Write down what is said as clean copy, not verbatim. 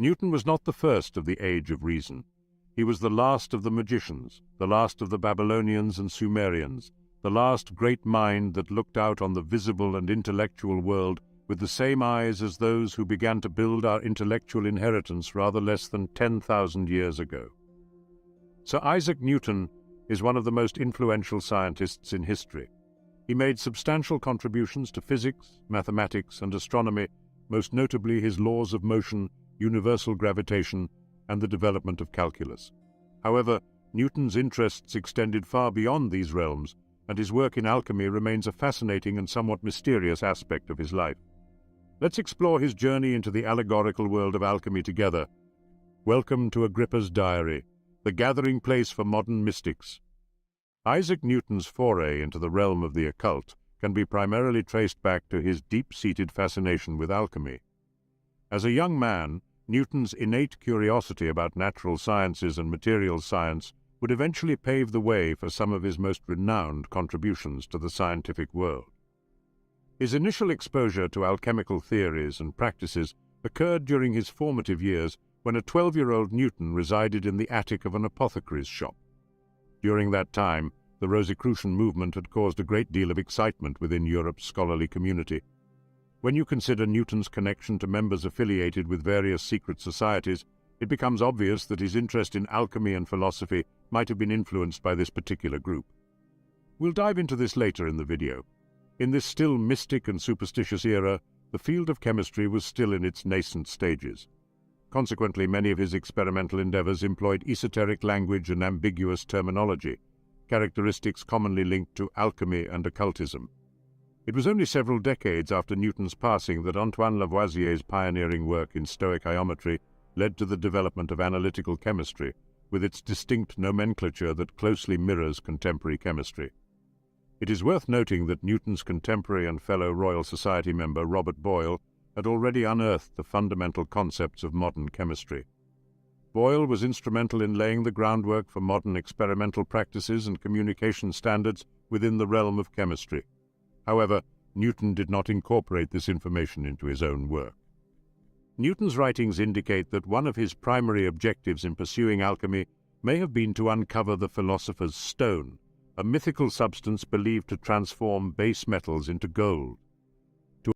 Newton was not the first of the Age of Reason. He was the last of the magicians, the last of the Babylonians and Sumerians, the last great mind that looked out on the visible and intellectual world with the same eyes as those who began to build our intellectual inheritance rather less than 10,000 years ago. Sir Isaac Newton is one of the most influential scientists in history. He made substantial contributions to physics, mathematics, and astronomy, most notably his laws of motion, universal gravitation, and the development of calculus. However, Newton's interests extended far beyond these realms, and his work in alchemy remains a fascinating and somewhat mysterious aspect of his life. Let's explore his journey into the allegorical world of alchemy together. Welcome to Agrippa's Diary, the gathering place for modern mystics. Isaac Newton's foray into the realm of the occult can be primarily traced back to his deep-seated fascination with alchemy. As a young man, Newton's innate curiosity about natural sciences and materials science would eventually pave the way for some of his most renowned contributions to the scientific world. His initial exposure to alchemical theories and practices occurred during his formative years when a 12-year-old Newton resided in the attic of an apothecary's shop. During that time, the Rosicrucian movement had caused a great deal of excitement within Europe's scholarly community. When you consider Newton's connection to members affiliated with various secret societies, it becomes obvious that his interest in alchemy and philosophy might have been influenced by this particular group. We'll dive into this later in the video. In this still mystic and superstitious era, the field of chemistry was still in its nascent stages. Consequently, many of his experimental endeavors employed esoteric language and ambiguous terminology, characteristics commonly linked to alchemy and occultism. It was only several decades after Newton's passing that Antoine Lavoisier's pioneering work in Stoic iometry led to the development of analytical chemistry, with its distinct nomenclature that closely mirrors contemporary chemistry. It is worth noting that Newton's contemporary and fellow Royal Society member Robert Boyle had already unearthed the fundamental concepts of modern chemistry. Boyle was instrumental in laying the groundwork for modern experimental practices and communication standards within the realm of chemistry. However, Newton did not incorporate this information into his own work. Newton's writings indicate that one of his primary objectives in pursuing alchemy may have been to uncover the philosopher's stone, a mythical substance believed to transform base metals into gold.